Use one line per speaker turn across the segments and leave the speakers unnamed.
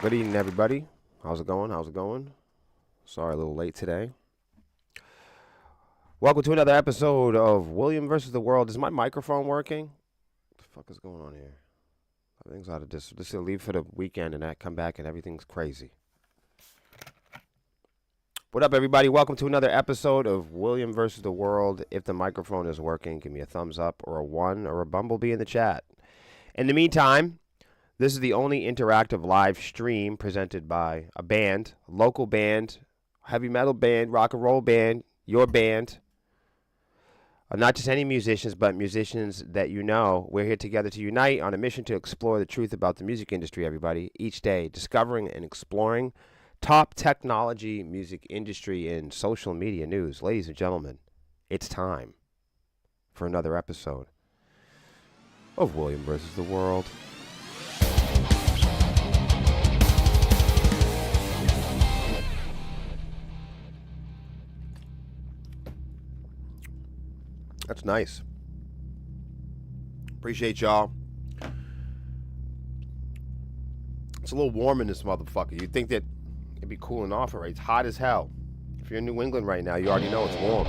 Good evening, everybody. How's it going? How's it going? Sorry, a little late today. Welcome to another episode of William versus the World. Is my microphone working? What the fuck is going on here? Everything's out of this. Will leave for the weekend and that come back and everything's crazy. What up, everybody? Welcome to another episode of William versus the World. If the microphone is working, give me a thumbs up or a one or a bumblebee in the chat. In the meantime, this is the only interactive live stream presented by a band, a local band, heavy metal band, rock and roll band, your band. Not just any musicians, but musicians that you know. We're here together to unite on a mission to explore the truth about the music industry, everybody, each day, discovering and exploring top technology, music industry, and social media news. Ladies and gentlemen, it's time for another episode of William versus the World. That's nice. Appreciate y'all. It's a little warm in this motherfucker. You'd think that it'd be cooling off already. It's hot as hell. If you're in New England right now, you already know it's warm.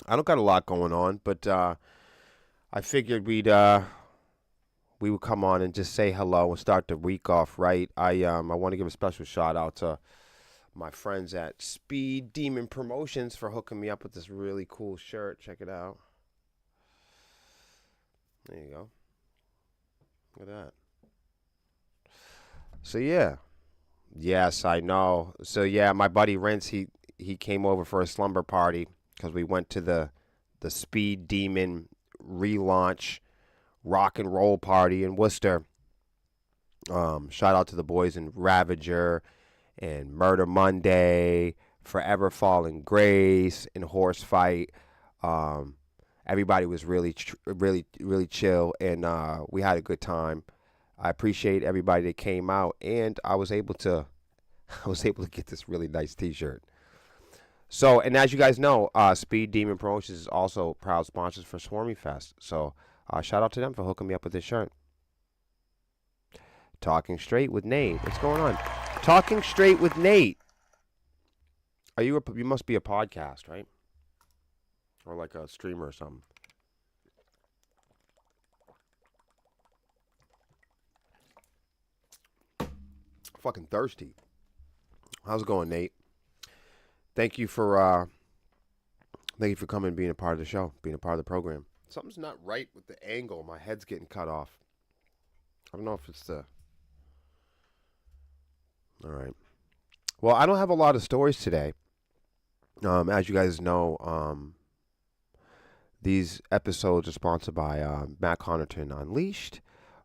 I don't got a lot going on, but I figured we would come on and just say hello and start the week off right. I want to give a special shout out to my friends at Speed Demon Promotions for hooking me up with this really cool shirt. Check it out. There you go. Look at that. So yeah. Yes, I know. So yeah, my buddy Rince, he came over for a slumber party because we went to the Speed Demon relaunch rock and roll party in Worcester. Shout out to the boys in Ravager and Murder Monday, Forever Falling Grace, and Horse Fight. Everybody was really chill, and we had a good time. I appreciate everybody that came out, and I was able to get this really nice T-shirt. So, and as you guys know, Speed Demon Promotions is also proud sponsors for Swarmy Fest. So, shout out to them for hooking me up with this shirt. Talking Straight with Nate. What's going on? Talking Straight with Nate. You must be a podcast, right? Or like a streamer or something. Fucking thirsty. How's it going, Nate? Thank you for coming and being a part of the show, being a part of the program. Something's not right with the angle. My head's getting cut off. I don't know if it's the... All right. Well, I don't have a lot of stories today. As you guys know, these episodes are sponsored by Matt Connerton Unleashed,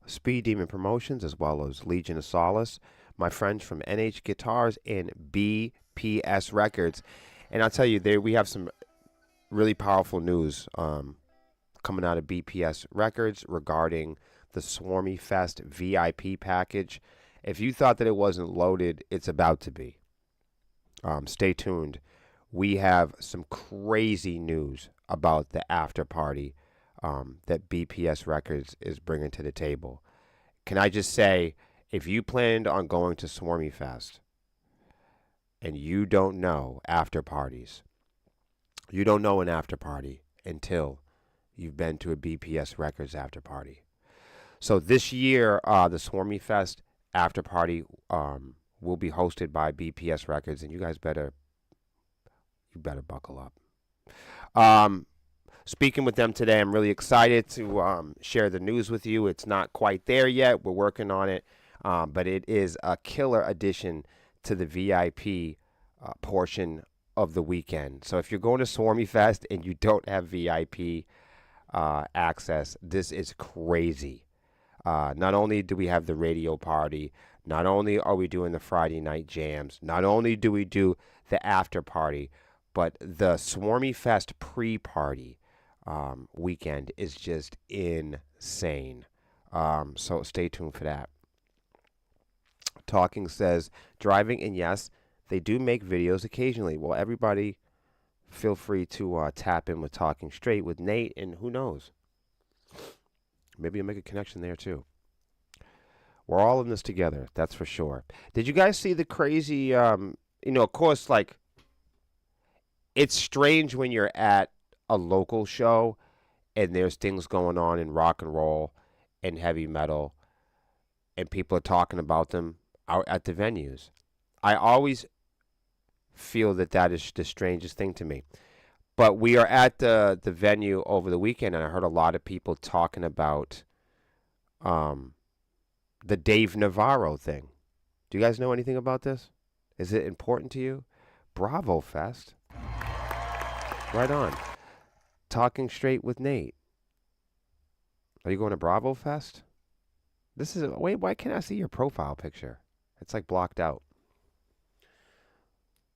Speed Demon Promotions, as well as Legion of Solace, my friends from NH Guitars and BPS Records. And I'll tell you, we have some really powerful news coming out of BPS Records regarding the Swarmy Fest VIP package. If you thought that it wasn't loaded, it's about to be. Stay tuned. We have some crazy news about the after party that BPS Records is bringing to the table. Can I just say, if you planned on going to Swarmy Fest and you don't know after parties, you don't know an after party until you've been to a BPS Records after party. So this year, the Swarmy Fest after party will be hosted by BPS Records, and you guys better buckle up. Speaking with them today, I'm really excited to share the news with you. It's not quite there yet. We're working on it, but it is a killer addition to the VIP portion of the weekend. So if you're going to Swarmy Fest and you don't have VIP access, this is crazy. Not only do we have the radio party, not only are we doing the Friday night jams, not only do we do the after party, but the Swarmy Fest pre-party weekend is just insane. So stay tuned for that. Talking says, driving, and yes, they do make videos occasionally. Well, everybody feel free to tap in with Talking Straight with Nate, and who knows? Maybe you'll make a connection there too. We're all in this together. That's for sure. Did you guys see the crazy? Of course, like it's strange when you're at a local show and there's things going on in rock and roll and heavy metal and people are talking about them out at the venues. I always feel that is the strangest thing to me. But we are at the venue over the weekend, and I heard a lot of people talking about the Dave Navarro thing. Do you guys know anything about this? Is it important to you? Bravo Fest. Right on. Talking Straight with Nate. Are you going to Bravo Fest? Wait, why can't I see your profile picture? It's like blocked out.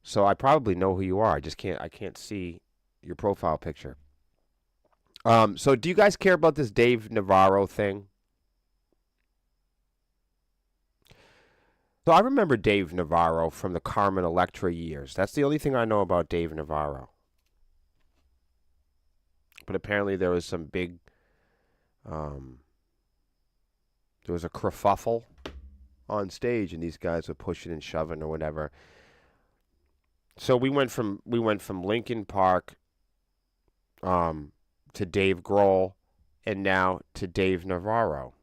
So I probably know who you are. I can't see your profile picture. So do you guys care about this Dave Navarro thing? So I remember Dave Navarro from the Carmen Electra years. That's the only thing I know about Dave Navarro. But apparently there was some big, there was a kerfuffle on stage, and these guys were pushing and shoving or whatever. So we went from Linkin Park, to Dave Grohl, and now to Dave Navarro.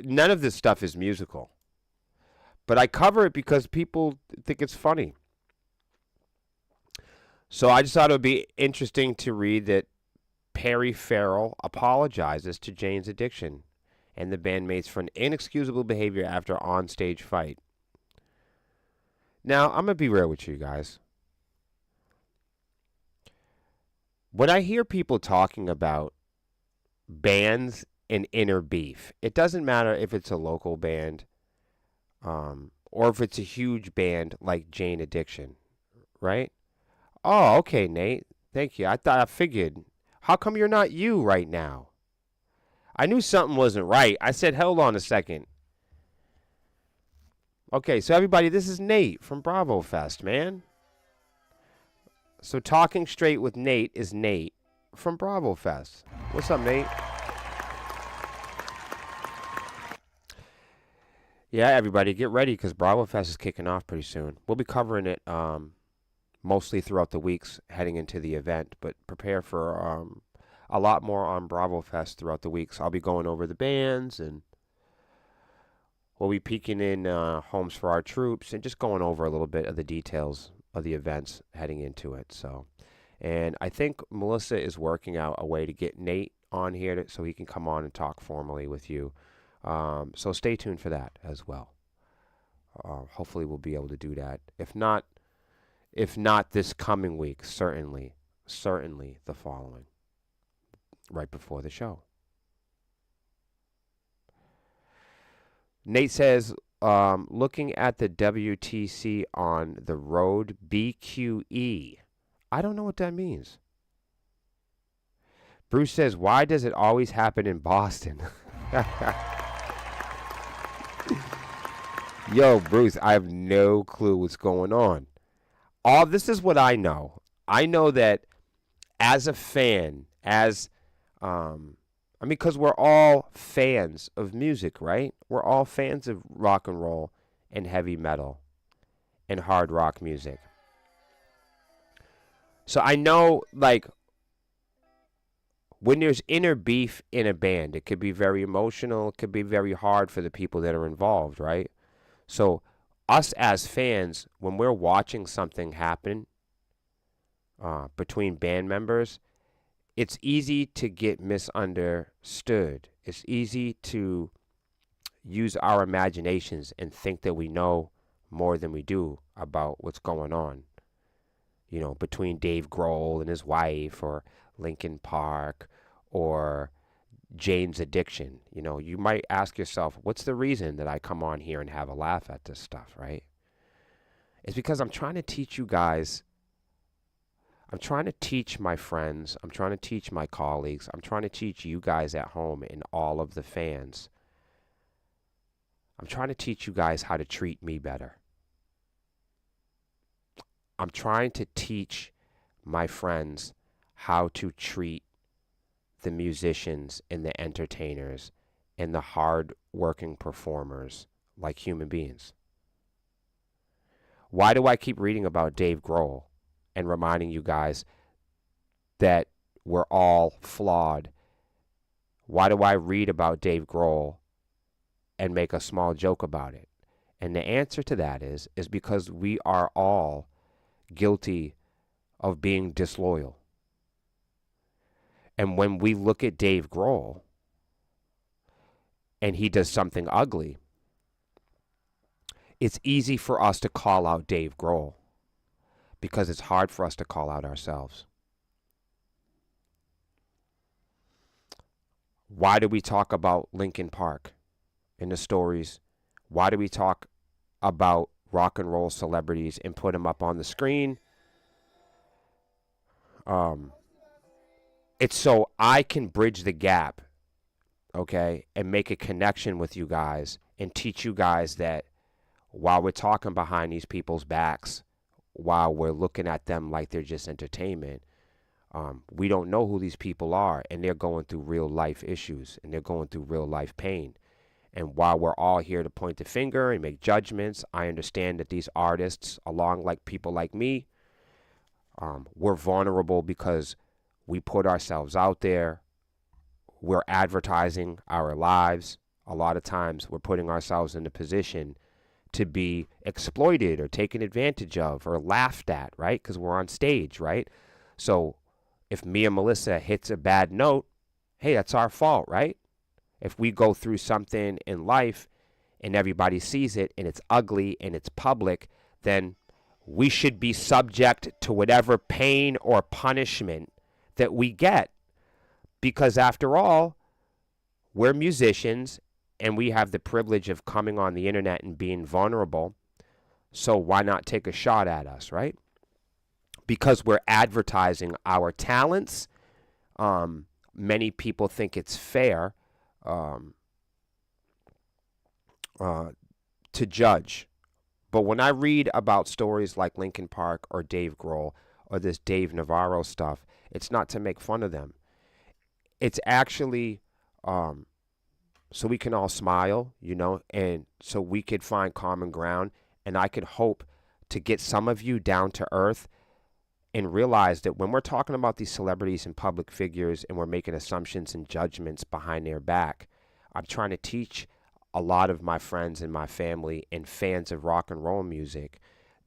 None of this stuff is musical, but I cover it because people think it's funny. So I just thought it would be interesting to read that Perry Farrell apologizes to Jane's Addiction and the bandmates for an inexcusable behavior after onstage fight. Now, I'm going to be real with you guys. When I hear people talking about bands and inner beef, it doesn't matter if it's a local band or if it's a huge band like Jane Addiction, right? Oh, okay, Nate. Thank you. I figured. How come you're not you right now? I knew something wasn't right. I said, hold on a second. Okay, so everybody, this is Nate from Bravo Fest, man. So Talking Straight with Nate is Nate from Bravo Fest. What's up, Nate? Yeah, everybody, get ready because Bravo Fest is kicking off pretty soon. We'll be covering it mostly throughout the weeks heading into the event, but prepare for a lot more on Bravo Fest throughout the weeks. I'll be going over the bands, and we'll be peeking in homes for our troops and just going over a little bit of the details of the events heading into it. So, and I think Melissa is working out a way to get Nate on here so he can come on and talk formally with you. So stay tuned for that as well. Hopefully we'll be able to do that. If not this coming week, certainly the following, right before the show. Nate says, looking at the WTC on the road BQE. I don't know what that means. Bruce says, why does it always happen in Boston? Yo, Bruce, I have no clue what's going on. All this is what I know. I know that as a fan, because we're all fans of music, right? We're all fans of rock and roll and heavy metal and hard rock music. So I know, like, when there's inner beef in a band, it could be very emotional. It could be very hard for the people that are involved, right? So us as fans, when we're watching something happen between band members, it's easy to get misunderstood. It's easy to use our imaginations and think that we know more than we do about what's going on, you know, between Dave Grohl and his wife, or Linkin Park, or Jane's Addiction. You know, you might ask yourself, what's the reason that I come on here and have a laugh at this stuff, right? It's because I'm trying to teach you guys. I'm trying to teach my friends. I'm trying to teach my colleagues. I'm trying to teach you guys at home and all of the fans. I'm trying to teach you guys how to treat me better. I'm trying to teach my friends how to treat the musicians and the entertainers and the hard-working performers like human beings. Why do I keep reading about Dave Grohl and reminding you guys that we're all flawed? Why do I read about Dave Grohl and make a small joke about it? And the answer to that is because we are all guilty of being disloyal. And when we look at Dave Grohl and he does something ugly, it's easy for us to call out Dave Grohl because it's hard for us to call out ourselves. Why do we talk about Linkin Park in the stories? Why do we talk about rock and roll celebrities and put them up on the screen? It's so I can bridge the gap, okay, and make a connection with you guys and teach you guys that while we're talking behind these people's backs, while we're looking at them like they're just entertainment, we don't know who these people are, and they're going through real life issues, and they're going through real life pain. And while we're all here to point the finger and make judgments, I understand that these artists, along like people like me, we're vulnerable because we put ourselves out there. We're advertising our lives. A lot of times we're putting ourselves in a position to be exploited or taken advantage of or laughed at, right? Because we're on stage, right? So if me and Melissa hits a bad note, hey, that's our fault, right? If we go through something in life and everybody sees it and it's ugly and it's public, then we should be subject to whatever pain or punishment that we get. Because after all, we're musicians and we have the privilege of coming on the internet and being vulnerable. So why not take a shot at us, right? Because we're advertising our talents. Many people think it's fair to judge. But when I read about stories like Linkin Park or Dave Grohl or this Dave Navarro stuff, it's not to make fun of them. It's actually so we can all smile, you know, and so we could find common ground. And I could hope to get some of you down to earth and realize that when we're talking about these celebrities and public figures and we're making assumptions and judgments behind their back, I'm trying to teach a lot of my friends and my family and fans of rock and roll music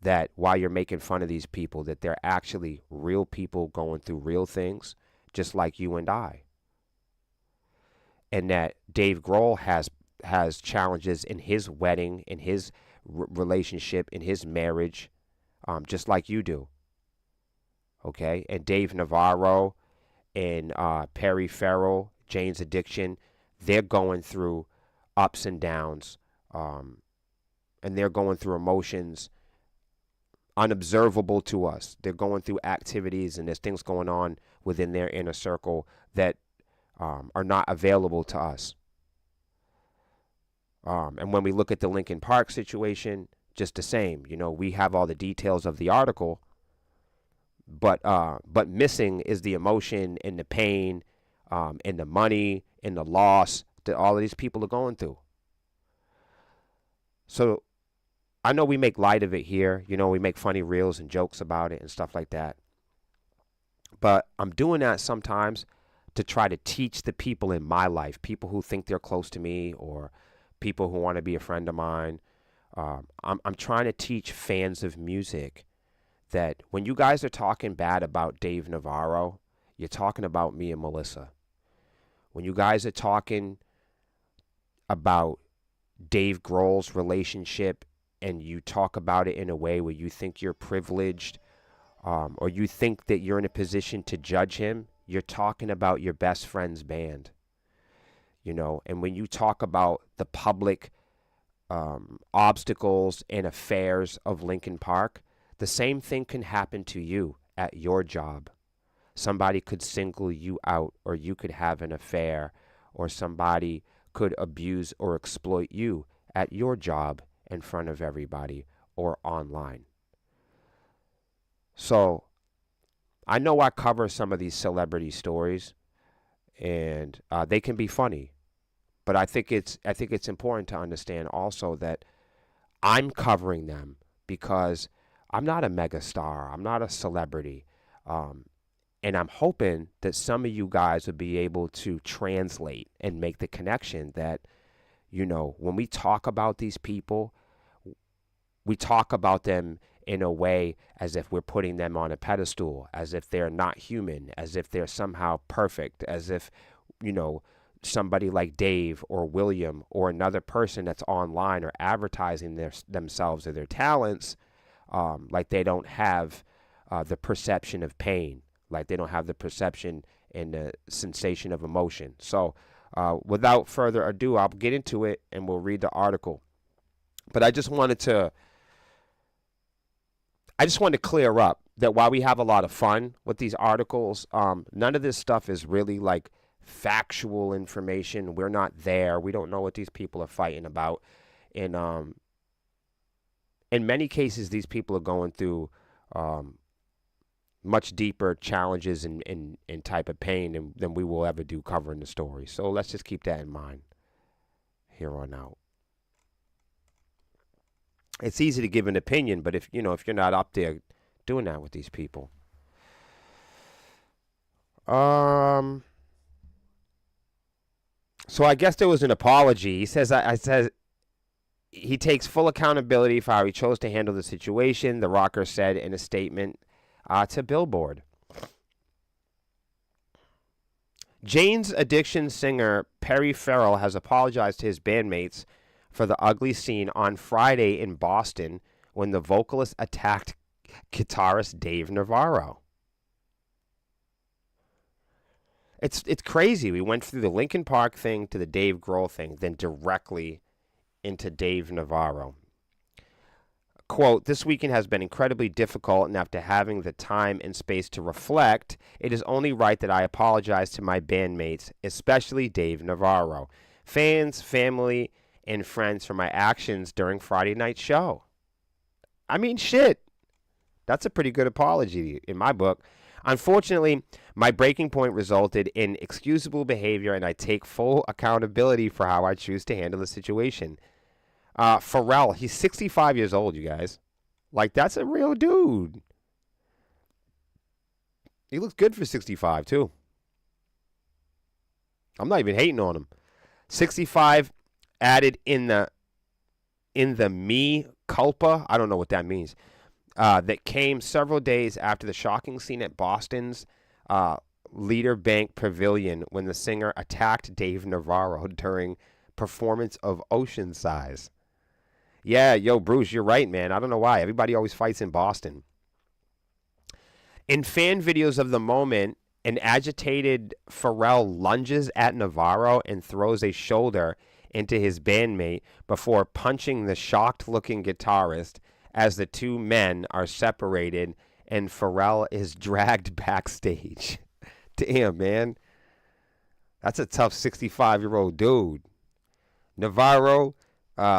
that while you're making fun of these people, that they're actually real people going through real things, just like you and I. And that Dave Grohl has challenges in his wedding, in his relationship, in his marriage, just like you do. Okay? And Dave Navarro and Perry Farrell, Jane's Addiction, they're going through ups and downs, and they're going through emotions unobservable to us. They're going through activities and there's things going on within their inner circle that are not available to us. And when we look at the Linkin Park situation, just the same. You know, we have all the details of the article, but missing is the emotion and the pain, and the money and the loss that all of these people are going through. So I know we make light of it here. You know, we make funny reels and jokes about it and stuff like that. But I'm doing that sometimes to try to teach the people in my life, people who think they're close to me or people who want to be a friend of mine. I'm trying to teach fans of music that when you guys are talking bad about Dave Navarro, you're talking about me and Melissa. When you guys are talking about Dave Grohl's relationship and you talk about it in a way where you think you're privileged, or you think that you're in a position to judge him, you're talking about your best friend's band. You know, and when you talk about the public obstacles and affairs of Linkin Park, the same thing can happen to you at your job. Somebody could single you out, or you could have an affair, or somebody could abuse or exploit you at your job in front of everybody or online. So I know I cover some of these celebrity stories, and they can be funny, But I think it's important to understand also that I'm covering them because I'm not a megastar. I'm not a celebrity. Um, and I'm hoping that some of you guys would be able to translate and make the connection that, when we talk about these people, we talk about them in a way as if we're putting them on a pedestal, as if they're not human, as if they're somehow perfect, as if, you know, somebody like Dave or William or another person that's online or advertising themselves or their talents, like they don't have the perception of pain, like they don't have the perception and the sensation of emotion. So, without further ado, I'll get into it and we'll read the article. But I just wanted to clear up that while we have a lot of fun with these articles, none of this stuff is really like factual information. We're not there. We don't know what these people are fighting about. And in many cases, these people are going through um, much deeper challenges and type of pain than we will ever do covering the story. So let's just keep that in mind here on out. It's easy to give an opinion, but if you're not up there doing that with these people. Um so I guess there was an apology. He says I says he takes full accountability for how he chose to handle the situation, the rocker said in a statement to Billboard. Jane's Addiction singer Perry Farrell has apologized to his bandmates for the ugly scene on Friday in Boston when the vocalist attacked guitarist Dave Navarro. It's crazy. We went through the Linkin Park thing to the Dave Grohl thing, then directly into Dave Navarro. Quote, this weekend has been incredibly difficult, and after having the time and space to reflect, it is only right that I apologize to my bandmates, especially Dave Navarro, fans, family, and friends for my actions during Friday night's show. I mean, shit. That's a pretty good apology in my book. Unfortunately, my breaking point resulted in excusable behavior, and I take full accountability for how I choose to handle the situation. Pharrell, he's 65 years old, you guys. Like, that's a real dude. He looks good for 65, too. I'm not even hating on him. 65 added in the mea culpa. I don't know what that means. That came several days after the shocking scene at Boston's Leader Bank Pavilion when the singer attacked Dave Navarro during performance of Ocean Size. Yeah, yo, Bruce, you're right, man. I don't know why. Everybody always fights in Boston. In fan videos of the moment, an agitated Pharrell lunges at Navarro and throws a shoulder into his bandmate before punching the shocked-looking guitarist as the two men are separated and Pharrell is dragged backstage. Damn, man. That's a tough 65-year-old dude. Navarro,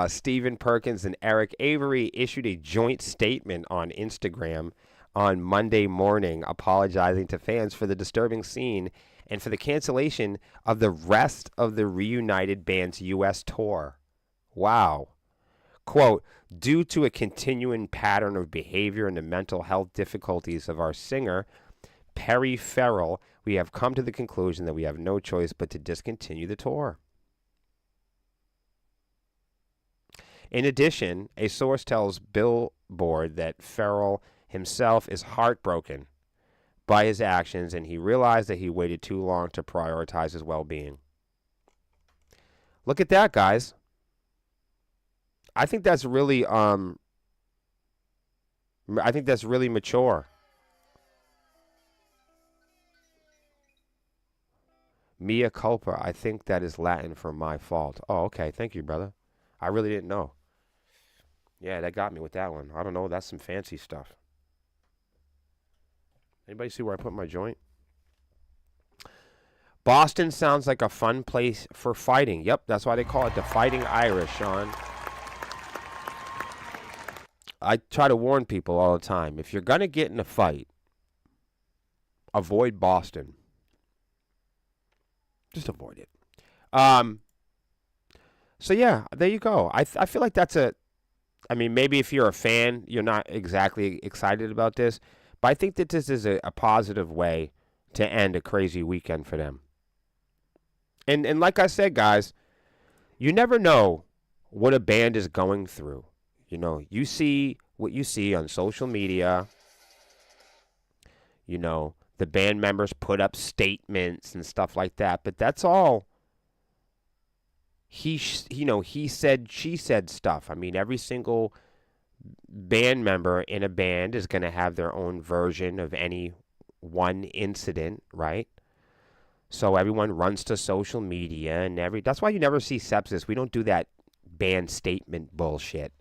Stephen Perkins, and Eric Avery issued a joint statement on Instagram on Monday morning apologizing to fans for the disturbing scene and for the cancellation of the rest of the reunited band's U.S. tour. Wow. Quote, due to a continuing pattern of behavior and the mental health difficulties of our singer, Perry Farrell, we have come to the conclusion that we have no choice but to discontinue the tour. In addition, a source tells Billboard that Farrell himself is heartbroken by his actions, and he realized that he waited too long to prioritize his well-being. Look at that, guys. I think that's really mature. Mea culpa. I think that is Latin for my fault. Oh, okay. Thank you, brother. I really didn't know. Yeah, that got me with that one. I don't know. That's some fancy stuff. Anybody see where I put my joint? Boston sounds like a fun place for fighting. Yep, that's why they call it the Fighting Irish, Sean. I try to warn people all the time. If you're going to get in a fight, avoid Boston. Just avoid it. So yeah, there you go. I feel like that's a. I mean, maybe if you're a fan, you're not exactly excited about this, but I think that this is a positive way to end a crazy weekend for them. And like I said, guys, you never know what a band is going through. You know, you see what you see on social media. You know, the band members put up statements and stuff like that, but that's all he said, she said stuff. I mean, every single band member in a band is going to have their own version of any one incident, right? So everyone runs to social media and that's why you never see sepsis. We don't do that band statement bullshit.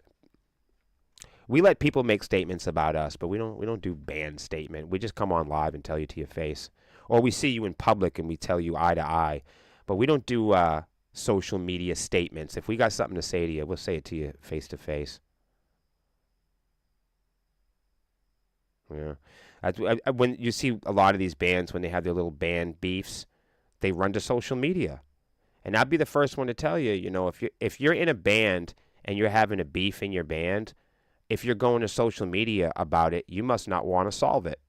We let people make statements about us, but we don't do band statement. We just come on live and tell you to your face. Or we see you in public and we tell you eye to eye. But we don't do social media statements. If we got something to say to you, we'll say it to you face to face. Yeah. When you see a lot of these bands, when they have their little band beefs, they run to social media. And I'd be the first one to tell you, if you're in a band and you're having a beef in your band, if you're going to social media about it, you must not want to solve it.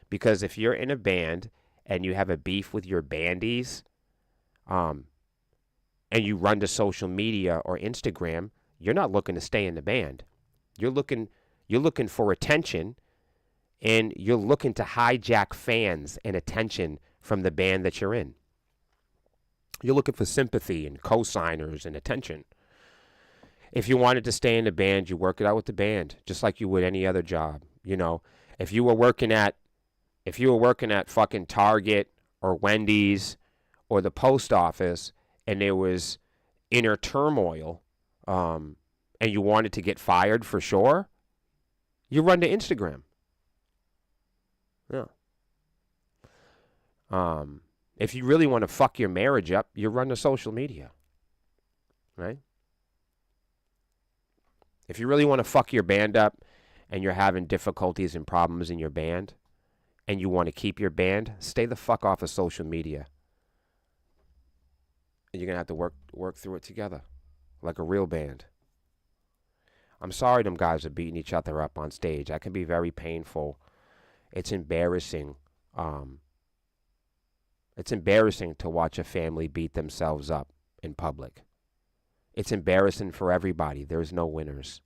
Because if you're in a band and you have a beef with your bandies, and you run to social media or Instagram, you're not looking to stay in the band. You're looking for attention, and you're looking to hijack fans and attention from the band that you're in. You're looking for sympathy and co-signers and attention. If you wanted to stay in the band, you work it out with the band, just like you would any other job. You know, if you were working at fucking Target or Wendy's or the post office, and there was inner turmoil, and you wanted to get fired for sure, you run to Instagram. Yeah. If you really want to fuck your marriage up, you run to social media. Right? If you really want to fuck your band up and you're having difficulties and problems in your band and you want to keep your band, stay the fuck off of social media. And you're going to have to work through it together like a real band. I'm sorry them guys are beating each other up on stage. That can be very painful. It's embarrassing. It's embarrassing to watch a family beat themselves up in public. It's embarrassing for everybody. There's no winners.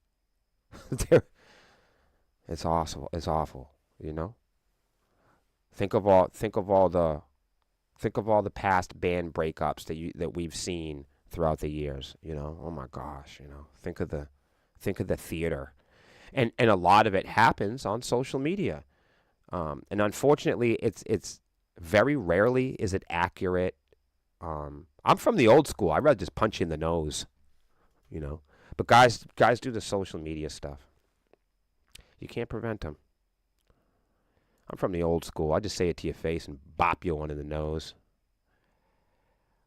It's awful. It's awful. You know. Think of all the past band breakups that we've seen throughout the years. You know. Oh my gosh. You know. Think of the theater, and a lot of it happens on social media, and unfortunately, it's very rarely is it accurate. I'm from the old school. I'd rather just punch you in the nose. You know, but guys do the social media stuff. You can't prevent them. I'm from the old school. I just say it to your face and bop you one in the nose.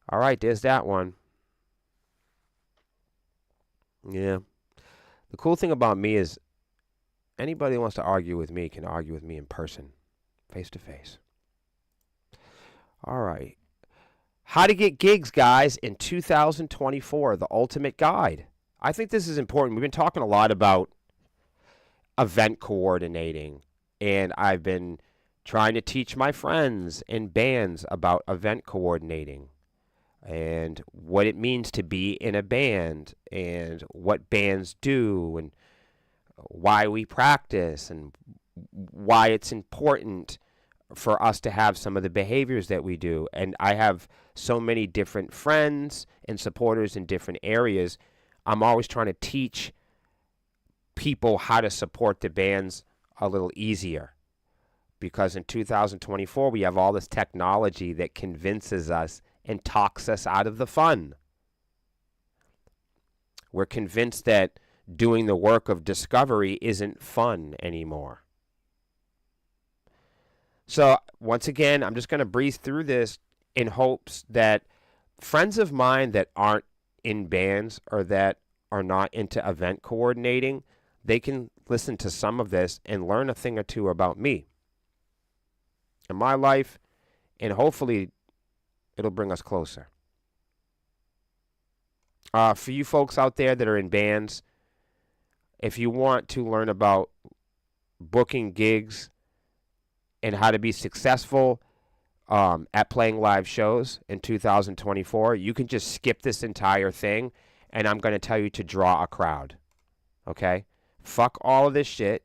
All right, there's that one. Yeah. The cool thing about me is anybody who wants to argue with me can argue with me in person, face to face. All right. How to get gigs, guys, in 2024, the ultimate guide. I think this is important. We've been talking a lot about event coordinating, and I've been trying to teach my friends in bands about event coordinating and what it means to be in a band and what bands do and why we practice and why it's important for us to have some of the behaviors that we do. And I have so many different friends and supporters in different areas. I'm always trying to teach people how to support the bands a little easier. Because in 2024, we have all this technology that convinces us and talks us out of the fun. We're convinced that doing the work of discovery isn't fun anymore. So, once again, I'm just going to breeze through this in hopes that friends of mine that aren't in bands or that are not into event coordinating, they can listen to some of this and learn a thing or two about me and my life, and hopefully it'll bring us closer. For you folks out there that are in bands, if you want to learn about booking gigs and how to be successful at playing live shows in 2024, you can just skip this entire thing, and I'm going to tell you to draw a crowd. Okay? Fuck all of this shit.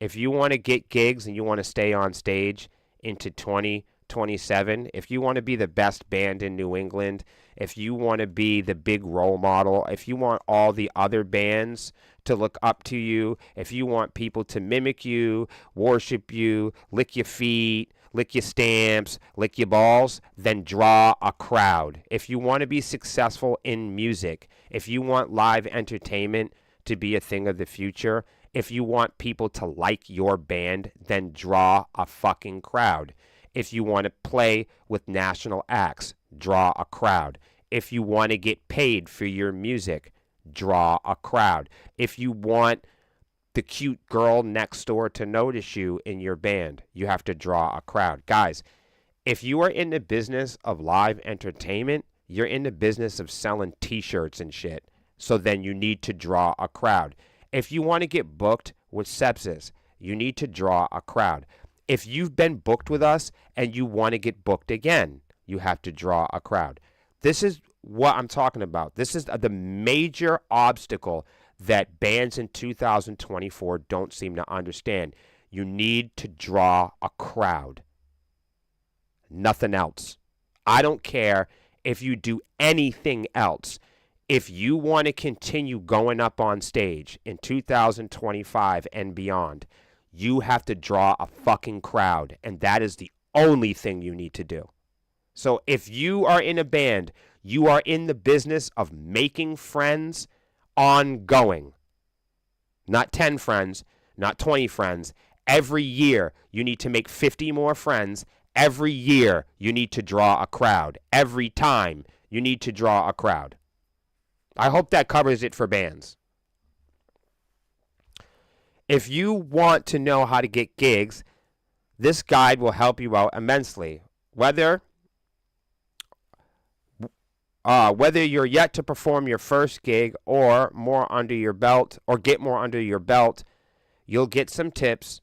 If you want to get gigs and you want to stay on stage into 2027, if you want to be the best band in New England, if you want to be the big role model, if you want all the other bands to look up to you, if you want people to mimic you, worship you, lick your feet, lick your stamps, lick your balls, then draw a crowd. If you want to be successful in music, if you want live entertainment to be a thing of the future, if you want people to like your band, then draw a fucking crowd. If you want to play with national acts, draw a crowd. If you want to get paid for your music, draw a crowd. If you want the cute girl next door to notice you in your band, you have to draw a crowd. Guys, if you are in the business of live entertainment, you're in the business of selling t-shirts and shit. So then you need to draw a crowd. If you want to get booked with Sepsis, you need to draw a crowd. If you've been booked with us and you want to get booked again, you have to draw a crowd. This is what I'm talking about. This is the major obstacle that bands in 2024 don't seem to understand. You need to draw a crowd. Nothing else. I don't care if you do anything else. If you want to continue going up on stage in 2025 and beyond, you have to draw a fucking crowd, and that is the only thing you need to do. So if you are in a band, you are in the business of making friends ongoing. Not 10 friends, not 20 friends. Every year, you need to make 50 more friends. Every year, you need to draw a crowd. Every time, you need to draw a crowd. I hope that covers it for bands. If you want to know how to get gigs, this guide will help you out immensely. Whether you're yet to perform your first gig or more under your belt, or get more under your belt, you'll get some tips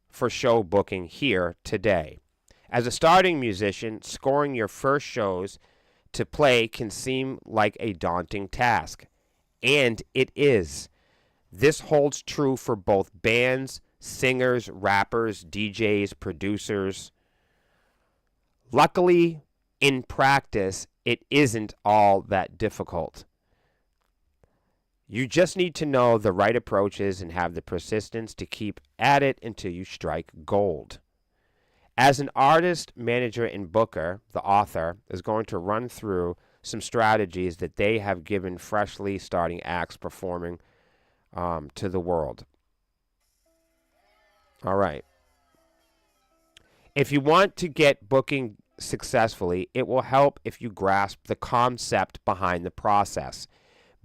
for show booking here today. As a starting musician, scoring your first shows to play can seem like a daunting task, and it is. This holds true for both bands, singers, rappers, DJs, producers. Luckily, in practice, it isn't all that difficult. You just need to know the right approaches and have the persistence to keep at it until you strike gold. As an artist, manager, and booker, the author is going to run through some strategies that they have given freshly starting acts performing to the world. All right. If you want to get booking successfully, it will help if you grasp the concept behind the process.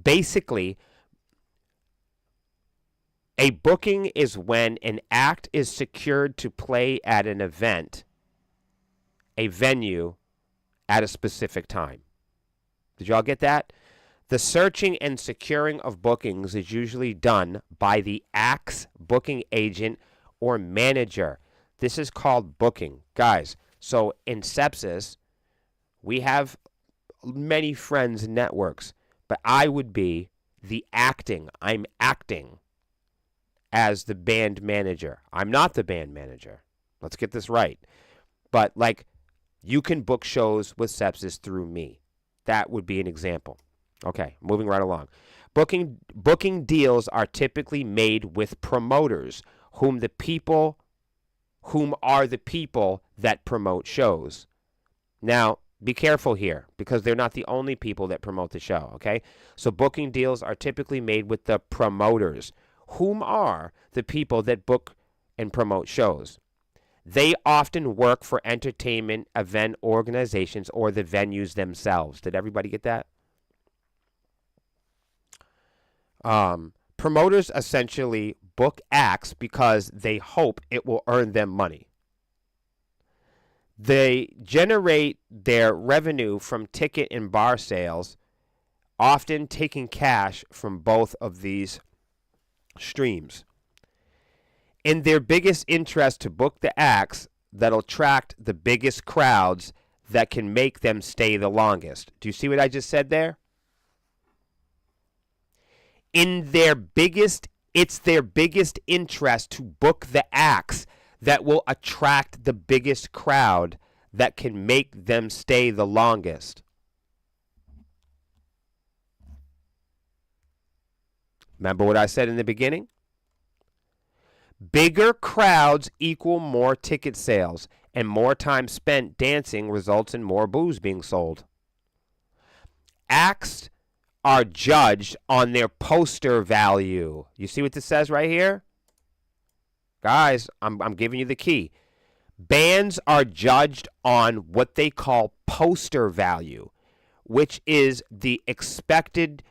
Basically, a booking is when an act is secured to play at an event, a venue, at a specific time. Did y'all get that? The searching and securing of bookings is usually done by the act's booking agent or manager. This is called booking. Guys, so in Sepsis, we have many friends and networks, but I would be the acting. I'm acting as the band manager. I'm not the band manager. Let's get this right. But like, you can book shows with Sepsis through me. That would be an example. Okay, moving right along. Booking deals are typically made with promoters, whom are the people that promote shows. Now, be careful here, because they're not the only people that promote the show, okay? So booking deals are typically made with the promoters, whom are the people that book and promote shows. They often work for entertainment event organizations or the venues themselves. Did everybody get that? Promoters essentially book acts because they hope it will earn them money. They generate their revenue from ticket and bar sales often taking cash from both of these streams. In their biggest interest to book the acts that'll attract the biggest crowds that can make them stay the longest. Do you see what I just said there? It's their biggest interest to book the acts that will attract the biggest crowd that can make them stay the longest. Remember what I said in the beginning? Bigger crowds equal more ticket sales, and more time spent dancing results in more booze being sold. Acts are judged on their poster value. You see what this says right here? Guys, I'm giving you the key. Bands are judged on what they call poster value, which is the expected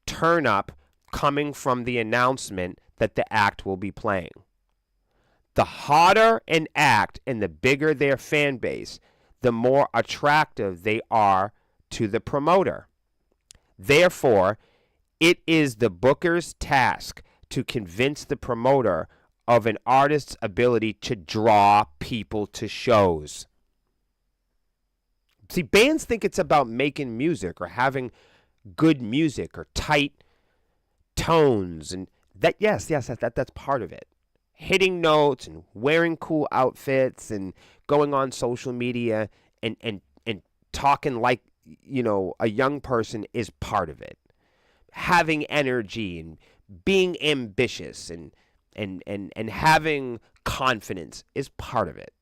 turn up coming from the announcement that the act will be playing. The hotter an act and the bigger their fan base, the more attractive they are to the promoter. Therefore, it is the booker's task to convince the promoter of an artist's ability to draw people to shows. See, bands think it's about making music or having good music or tight tones, and that's part of it. Hitting notes and wearing cool outfits and going on social media and talking like, you know, a young person is part of it. Having energy and being ambitious and having confidence is part of it.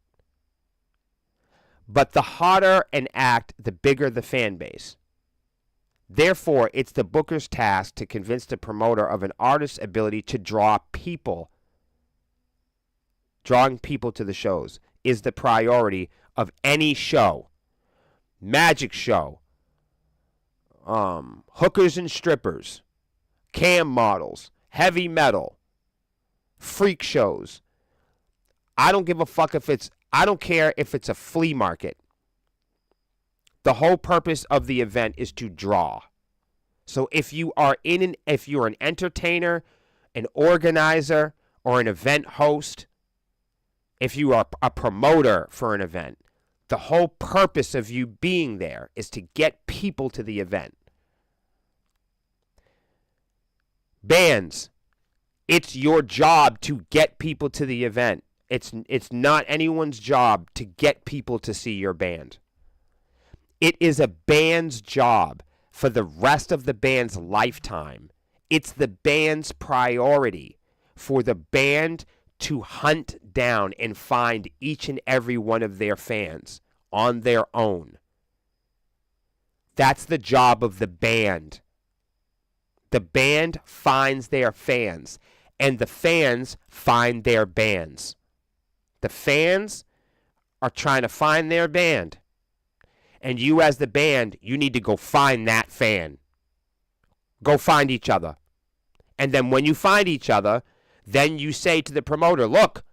But the hotter an act, the bigger the fan base. Therefore, it's the booker's task to convince the promoter of an artist's ability to draw people. Drawing people to the shows is the priority of any show. Magic show, hookers and strippers, cam models, heavy metal, freak shows. I don't give a fuck I don't care if it's a flea market. The whole purpose of the event is to draw. So if you're an entertainer, an organizer, or an event host, if you are a promoter for an event, the whole purpose of you being there is to get people to the event. Bands, it's your job to get people to the event. It's not anyone's job to get people to see your band. It is a band's job for the rest of the band's lifetime. It's the band's priority for the band to hunt down and find each and every one of their fans on their own. That's the job of the band. The band finds their fans, and the fans find their bands. The fans are trying to find their band, and you as the band, you need to go find that fan. Go find each other. And then when you find each other, then you say to the promoter, look,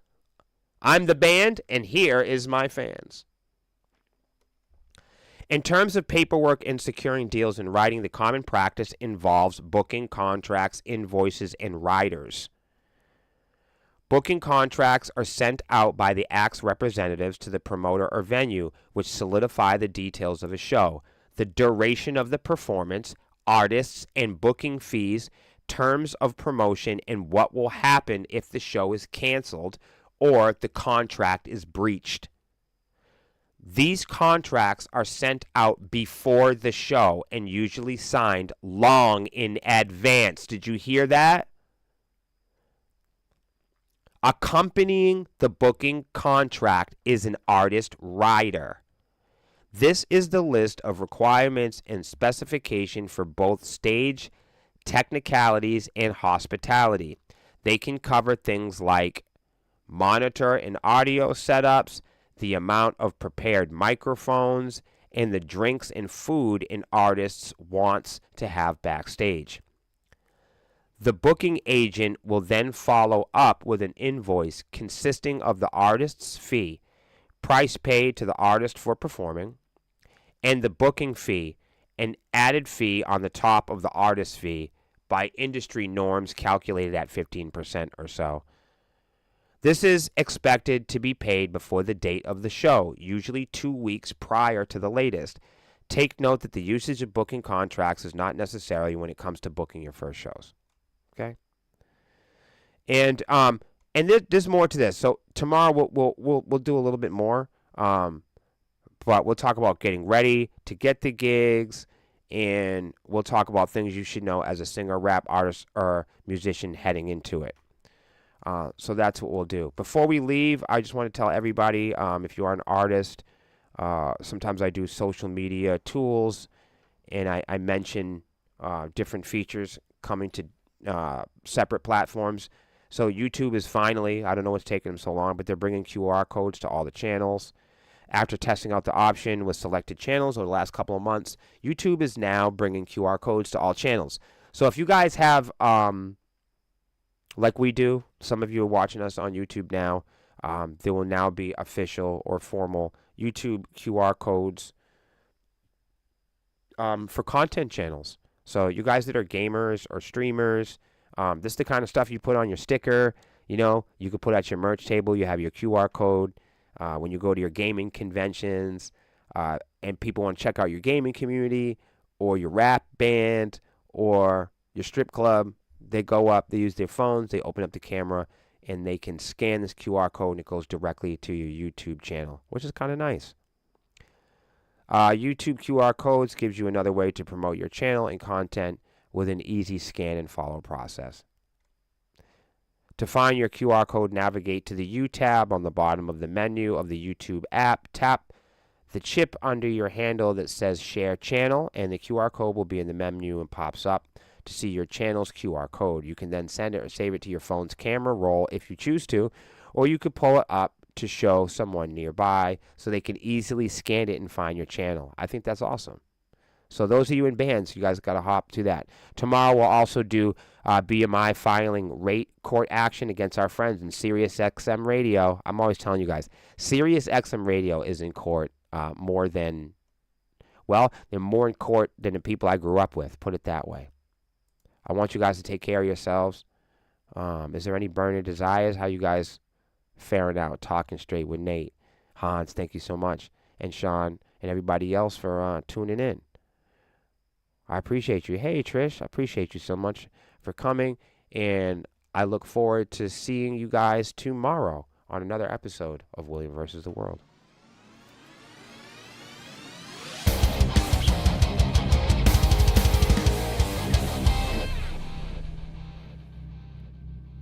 I'm the band, and here is my fans. In terms of paperwork and securing deals and writing, the common practice involves booking contracts, invoices, and riders. Booking contracts are sent out by the act's representatives to the promoter or venue, which solidify the details of a show, the duration of the performance, artists and booking fees, terms of promotion, and what will happen if the show is canceled or the contract is breached. These contracts are sent out before the show and usually signed long in advance. Did you hear that? Accompanying the booking contract is an artist rider. This is the list of requirements and specification for both stage technicalities and hospitality. They can cover things like monitor and audio setups, the amount of prepared microphones, and the drinks and food an artist wants to have backstage. The booking agent will then follow up with an invoice consisting of the artist's fee, price paid to the artist for performing, and the booking fee, an added fee on the top of the artist fee by industry norms calculated at 15% or so. This is expected to be paid before the date of the show, usually 2 weeks prior to the latest. Take note that the usage of booking contracts is not necessary when it comes to booking your first shows. Okay? And there's more to this. So tomorrow we'll do a little bit more. But we'll talk about getting ready to get the gigs, and we'll talk about things you should know as a singer, rap artist, or musician heading into it. So that's what we'll do. Before we leave, I just want to tell everybody, if you are an artist, sometimes I do social media tools, and I mention different features coming to separate platforms. So YouTube is finally, I don't know what's taking them so long, but they're bringing QR codes to all the channels. After testing out the option with selected channels over the last couple of months, YouTube is now bringing QR codes to all channels. So if you guys have, like we do, some of you are watching us on YouTube now, there will now be official or formal YouTube QR codes for content channels. So you guys that are gamers or streamers, this is the kind of stuff you put on your sticker. You know, you could put at your merch table. You have your QR code. When you go to your gaming conventions and people want to check out your gaming community or your rap band or your strip club, they go up, they use their phones, they open up the camera, and they can scan this QR code, and it goes directly to your YouTube channel, which is kind of nice. YouTube QR codes gives you another way to promote your channel and content with an easy scan and follow process. To find your QR code, navigate to the U tab on the bottom of the menu of the YouTube app. Tap the chip under your handle that says Share Channel, and the QR code will be in the menu and pops up to see your channel's QR code. You can then send it or save it to your phone's camera roll if you choose to, or you could pull it up to show someone nearby so they can easily scan it and find your channel. I think that's awesome. So those of you in bands, you guys got to hop to that. Tomorrow we'll also do BMI filing rate court action against our friends in Sirius XM Radio. I'm always telling you guys, Sirius XM Radio is in court more than, well, they're more in court than the people I grew up with, put it that way. I want you guys to take care of yourselves. Is there any burning desires? How you guys faring out, talking straight with Nate? Hans, thank you so much. And Sean and everybody else for tuning in. I appreciate you. Hey, Trish, I appreciate you so much for coming, and I look forward to seeing you guys tomorrow on another episode of William versus the World.